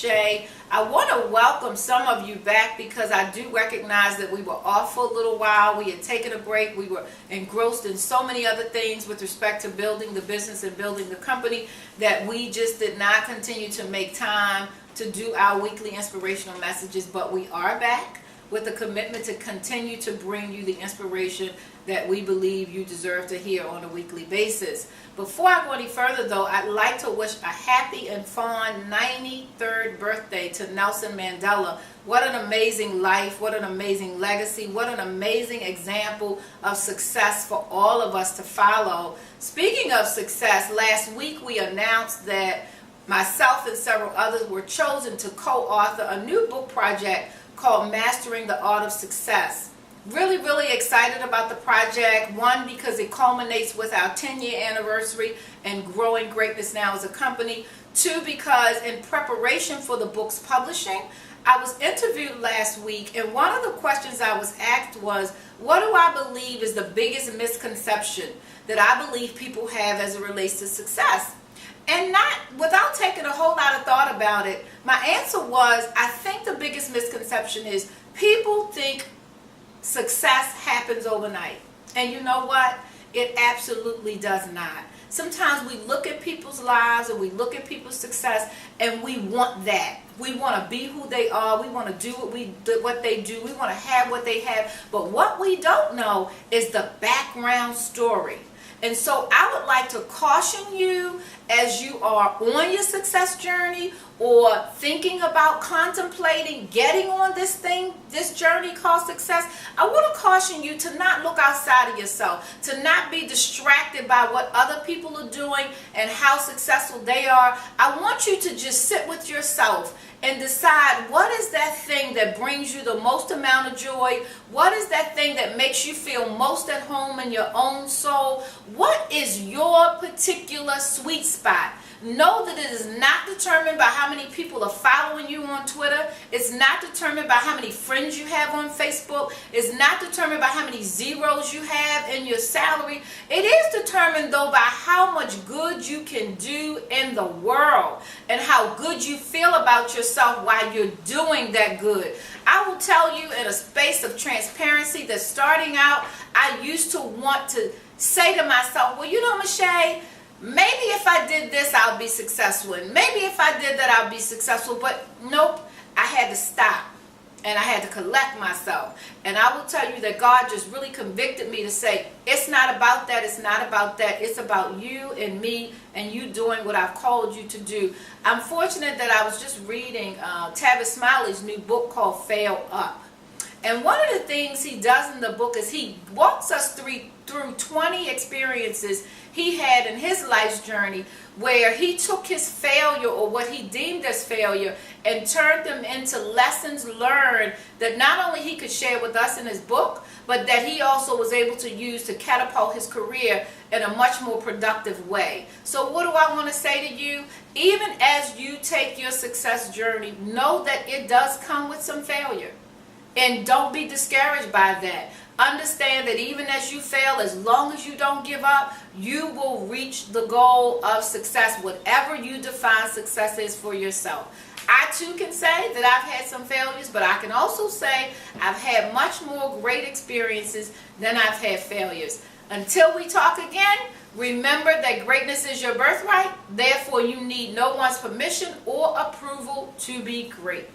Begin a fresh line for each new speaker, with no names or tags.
Mischa. I want to welcome some of you back because I do recognize that we were off for a little while. We had taken a break. We were engrossed in so many other things with respect to building the business and building the company that we just did not continue to make time to do our weekly inspirational messages. But we are back with a commitment to continue to bring you the inspiration that we believe you deserve to hear on a weekly basis. Before I go any further though, I'd like to wish a happy and fond 93rd birthday to Nelson Mandela. What an amazing life, what an amazing legacy, what an amazing example of success for all of us to follow. Speaking of success, last week we announced that myself and several others were chosen to co-author a new book project called Mastering the Art of Success. Really excited about the project. One, because it culminates with our 10-year anniversary and growing greatness now as a company. Two, because in preparation for the book's publishing, I was interviewed last week, and one of the questions I was asked was, what do I believe is the biggest misconception that I believe people have as it relates to success? And not without taking a whole lot of thought about it, my answer was, I think the biggest misconception is people think success happens overnight. And you know what? It absolutely does not. Sometimes we look at people's lives and we look at people's success and we want that. We want to be who they are. We want to do what they do. We want to have what they have. But what we don't know is the background story. And so I would like to caution you as you are on your success journey or thinking about contemplating getting on this journey called success. I want to caution you to not look outside of yourself, to not be distracted by what other people are doing and how successful they are. I want you to just sit with yourself and decide, what is that thing that brings you the most amount of joy? What is that thing that makes you feel most at home in your own soul? What is your particular sweet spot? Know that it is not determined by how many people are following you on Twitter. It's not determined by how many friends you have on Facebook. It's not determined by how many zeros you have in your salary. It is determined though by how much good you can do in the world and how good you feel about yourself while you're doing that good. I will tell you in a space of transparency that starting out, I used to want to say to myself, well, you know, Mischa, maybe if I did this, I'll be successful. And maybe if I did that, I'll be successful. But nope, I had to stop. And I had to collect myself. And I will tell you that God just really convicted me to say, it's not about that, it's not about that. It's about you and me and you doing what I've called you to do. I'm fortunate that I was just reading Tavis Smiley's new book called Fail Up. And one of the things he does in the book is he walks us through 20 experiences he had in his life's journey where he took his failure or what he deemed as failure and turned them into lessons learned that not only he could share with us in his book, but that he also was able to use to catapult his career in a much more productive way. So what do I want to say to you? Even as you take your success journey, know that it does come with some failure. And don't be discouraged by that. Understand that even as you fail, as long as you don't give up, you will reach the goal of success, whatever you define success is for yourself. I too can say that I've had some failures, but I can also say I've had much more great experiences than I've had failures. Until we talk again, remember that greatness is your birthright. Therefore, you need no one's permission or approval to be great.